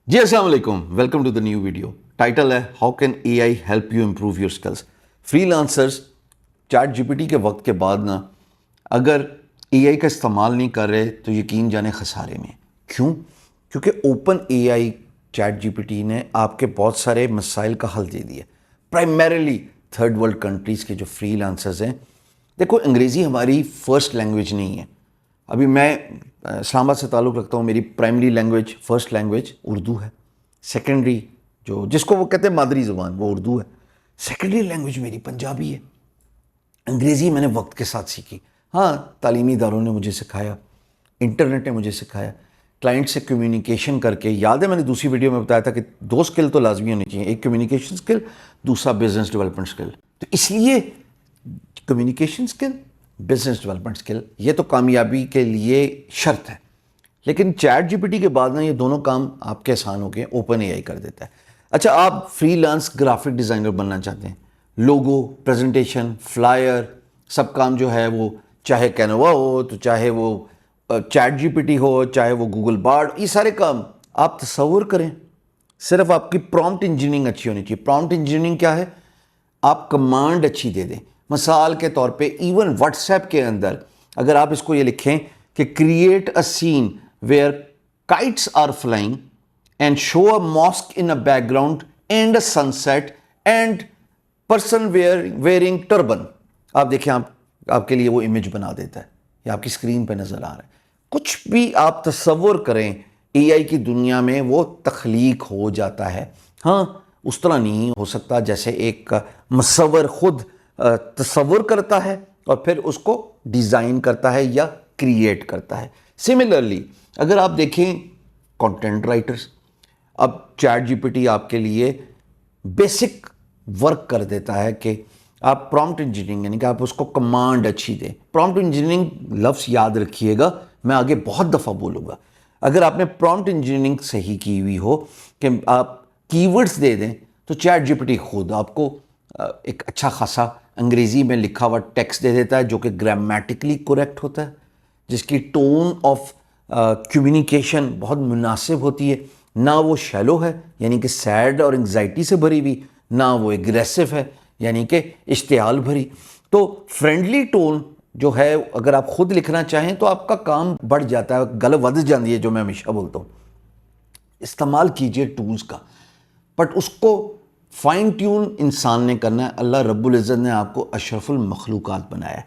جی السلام علیکم، welcome to the new video. Title ہے how can A I help you improve your skills. Freelancers chat G P T کے وقت کے بعد نا اگر اے آئی کا استعمال نہیں کر رہے تو یقین جانے خسارے میں. کیوں؟ کیونکہ OpenAI chat G P T نے آپ کے بہت سارے مسائل کا حل دے دیا. پرائمریلی تھرڈ ورلڈ کنٹریز کے جو فری لانسرز ہیں، دیکھو انگریزی ہماری فرسٹ لینگویج نہیں ہے. ابھی میں اسلام آباد سے تعلق رکھتا ہوں، میری primary language first language Urdu ہے. سیکنڈری جس کو وہ کہتے ہیں مادری زبان وہ اردو ہے. سیکنڈری لینگویج میری پنجابی ہے. انگریزی میں نے وقت کے ساتھ سیکھی. ہاں، تعلیمی اداروں نے مجھے سکھایا، انٹرنیٹ نے مجھے سکھایا. کلائنٹ سے کمیونیکیشن کر کے، یاد ہے میں نے دوسری ویڈیو میں بتایا تھا کہ 2 اسکل تو لازمی ہونی چاہیے، ایک کمیونیکیشن اسکل، دوسرا بزنس ڈیولپمنٹ اسکل. تو اس لیے communication skill, business development skill یہ تو کامیابی کے لیے شرط ہے. لیکن چیٹ جی پی ٹی کے بعد نا یہ دونوں کام آپ کے آسان ہو گئے، اوپن اے آئی کر دیتا ہے. اچھا، آپ فری لانس گرافک ڈیزائنر بننا چاہتے ہیں، لوگو، پریزنٹیشن، فلائر، سب کام جو ہے وہ چاہے کینوا ہو تو چاہے وہ چیٹ جی پی ٹی ہو، چاہے وہ گوگل بارڈ، یہ سارے کام آپ تصور کریں. صرف آپ کی پرومپٹ انجینئرنگ اچھی ہونی چاہیے. پرومپٹ انجینئرنگ کیا ہے؟ آپ کمانڈ اچھی دے دیں. مثال کے طور پہ ایون واٹس ایپ کے اندر اگر آپ اس کو یہ لکھیں کہ create a scene where kites are flying and show a mask in a background and a sunset and person wearing turban, آپ دیکھیں آپ کے لیے وہ امیج بنا دیتا ہے یا آپ کی اسکرین پہ نظر آ رہا ہے. کچھ بھی آپ تصور کریں اے آئی کی دنیا میں وہ تخلیق ہو جاتا ہے. ہاں، اس طرح نہیں ہو سکتا جیسے ایک مصور خود تصور کرتا ہے اور پھر اس کو ڈیزائن کرتا ہے یا کریٹ کرتا ہے. سملرلی اگر آپ دیکھیں کنٹینٹ رائٹرز، اب چیٹ جی پی ٹی آپ کے لیے بیسک ورک کر دیتا ہے کہ آپ پرومپٹ انجینئرنگ یعنی کہ آپ اس کو کمانڈ اچھی دیں. پرومپٹ انجینئرنگ لفظ یاد رکھیے گا، میں آگے بہت دفعہ بولوں گا. اگر آپ نے پرومپٹ انجینئرنگ صحیح کی ہوئی ہو کہ آپ کی ورڈز دے دیں تو چیٹ جی پی ٹی خود آپ کو ایک اچھا خاصا انگریزی میں لکھا ہوا ٹیکسٹ دے دیتا ہے جو کہ گرامیٹکلی کریکٹ ہوتا ہے، جس کی ٹون آف کمیونیکیشن بہت مناسب ہوتی ہے. نہ وہ شیلو ہے یعنی کہ سیڈ اور انگزائٹی سے بھری ہوئی، نہ وہ ایگریسو ہے یعنی کہ اشتعال بھری. تو فرینڈلی ٹون جو ہے اگر آپ خود لکھنا چاہیں تو آپ کا کام بڑھ جاتا ہے، گل ود جاتی ہے جو میں ہمیشہ بولتا ہوں. استعمال کیجئے ٹولز کا، بٹ اس کو فائن ٹیون انسان نے کرنا ہے. اللہ رب العزت نے آپ کو اشرف المخلوقات بنایا ہے.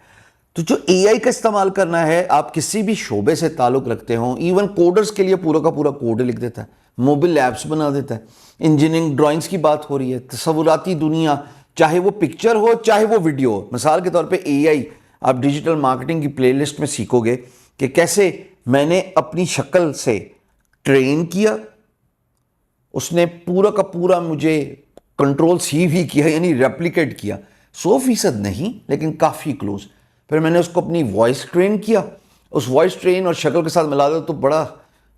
تو جو اے آئی کا استعمال کرنا ہے، آپ کسی بھی شعبے سے تعلق رکھتے ہوں، ایون کوڈرز کے لیے پورا کا پورا کوڈ لکھ دیتا ہے، موبائل ایپس بنا دیتا ہے. انجینئرنگ ڈرائنگز کی بات ہو رہی ہے، تصوراتی دنیا، چاہے وہ پکچر ہو چاہے وہ ویڈیو ہو. مثال کے طور پہ اے آئی آپ ڈیجیٹل مارکیٹنگ کی پلے لسٹ میں سیکھو گے کہ کیسے میں نے اپنی شکل سے ٹرین کیا، اس نے پورا کا پورا مجھے کنٹرول سی بھی کیا یعنی ریپلیکیٹ کیا، 100% نہیں لیکن کافی کلوز. پھر میں نے اس کو اپنی وائس ٹرین کیا، اس وائس ٹرین اور شکل کے ساتھ ملا دو تو بڑا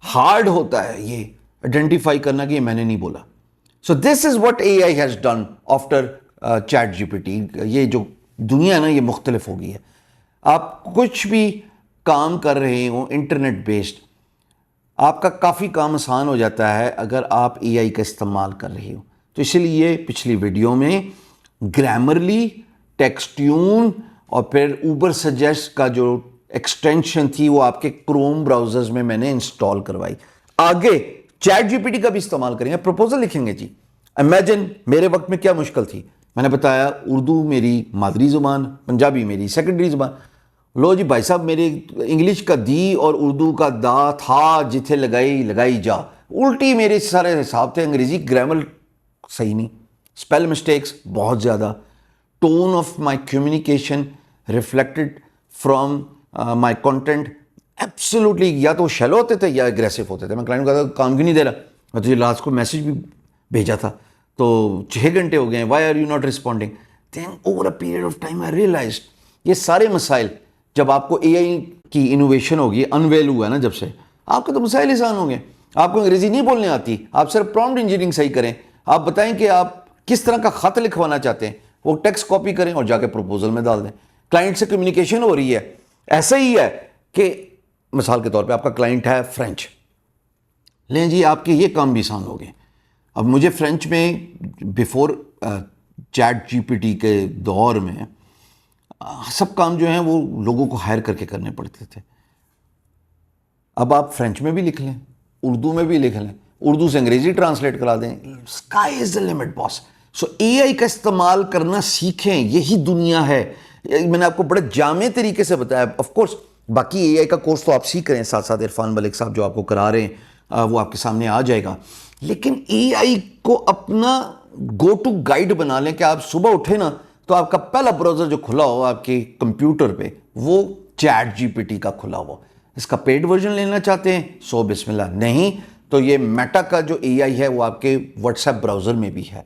ہارڈ ہوتا ہے یہ آئیڈینٹیفائی کرنا کہ یہ میں نے نہیں بولا. So this is what A I has done after chat G P T. یہ جو دنیا ہے نا یہ مختلف ہو گئی ہے. آپ کچھ بھی کام کر رہے ہوں انٹرنیٹ بیسڈ، آپ کا کافی کام آسان ہو جاتا ہے اگر آپ اے آئی کا استعمال کر رہے ہو. تو اسی لیے پچھلی ویڈیو میں گرامرلی، ٹیکسٹیون اور پھر اوبر سجیسٹ کا جو ایکسٹینشن تھی وہ آپ کے کروم براؤزرز میں نے انسٹال کروائی. آگے چیٹ جی پی ٹی کا بھی استعمال کریں گے. پروپوزل لکھیں گے. جی امیجن میرے وقت میں کیا مشکل تھی، میں نے بتایا اردو میری مادری زبان، پنجابی میری سیکنڈری زبان. لو جی بھائی صاحب، میرے انگلش کا دی اور اردو کا دا تھا جتھے لگائی جا، الٹی میرے سارے حساب تھے. انگریزی گرامر صحیح نہیں، اسپیل مسٹیکس بہت زیادہ، tone of my communication reflected from my content absolutely یا تو شیلو ہوتے تھے یا اگریسو ہوتے تھے. میں کلائنٹ کو کہتا تھا کام کیوں نہیں دے رہا، میں تجھے لاسٹ کو میسج بھی بھیجا تھا تو 6 گھنٹے ہو گئے ہیں، why are you not responding. Then over a period of time I realised یہ سارے مسائل جب آپ کو اے آئی کی انوویشن ہوگی، انویل ہوا ہے نا جب سے، آپ کے تو مسائل آسان ہوں گے. آپ کو انگریزی نہیں بولنے آتی، آپ صرف پرومپٹ انجینئرنگ صحیح کریں. آپ بتائیں کہ آپ کس طرح کا خط لکھوانا چاہتے ہیں، وہ ٹیکسٹ کاپی کریں اور جا کے پروپوزل میں ڈال دیں. کلائنٹ سے کمیونیکیشن ہو رہی ہے. ایسا ہی ہے کہ مثال کے طور پہ آپ کا کلائنٹ ہے فرینچ، لیں جی آپ کے یہ کام بھی آسان ہو گئے. اب مجھے فرینچ میں before chat G P T کے دور میں سب کام جو ہیں وہ لوگوں کو ہائر کر کے کرنے پڑتے تھے. اب آپ فرینچ میں بھی لکھ لیں, اردو میں بھی لکھ لیں, اردو سے انگریزی ٹرانسلیٹ کرا دیں, اسکائی از دا لمٹ باس. سو اے آئی کا استعمال کرنا سیکھیں, یہی دنیا ہے. میں نے آپ کو بڑے جامع طریقے سے بتایا. آف کورس باقی اے آئی کا کورس تو آپ سیکھ رہے ہیں, ساتھ ساتھ عرفان ملک صاحب جو آپ کو کرا رہے ہیں وہ آپ کے سامنے آ جائے گا. لیکن اے آئی کو اپنا گو ٹو گائیڈ بنا لیں کہ آپ صبح اٹھے نا تو آپ کا پہلا براؤزر جو کھلا ہو آپ کے کمپیوٹر پہ وہ چیٹ جی پی ٹی کا کھلا ہو. اس کا پیڈ ورژن لینا چاہتے ہیں سو بسم اللہ, نہیں تو یہ میٹا کا جو اے آئی ہے وہ آپ کے واٹس ایپ براؤزر میں بھی ہے.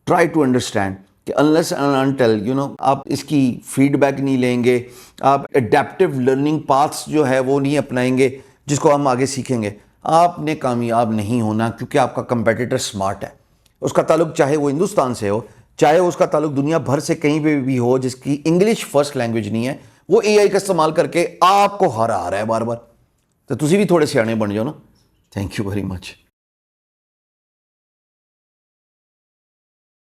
ٹرائی ٹو انڈرسٹینڈ کہ unless and until آپ اس کی فیڈ بیک نہیں لیں گے, آپ اڈیپٹیو لرننگ پاتھس جو ہے وہ نہیں اپنائیں گے جس کو ہم آگے سیکھیں گے, آپ نے کامیاب نہیں ہونا. کیونکہ آپ کا کمپیٹیٹر سمارٹ ہے, اس کا تعلق چاہے وہ ہندوستان سے ہو, چاہے اس کا تعلق دنیا بھر سے کہیں پہ بھی ہو جس کی انگلش فرسٹ لینگویج نہیں ہے, وہ اے آئی کا استعمال کر کے آپ کو ہرا رہا ہے بار بار. تو تسی بھی تھوڑے سیانے بن جاؤ نا. Thank you very much.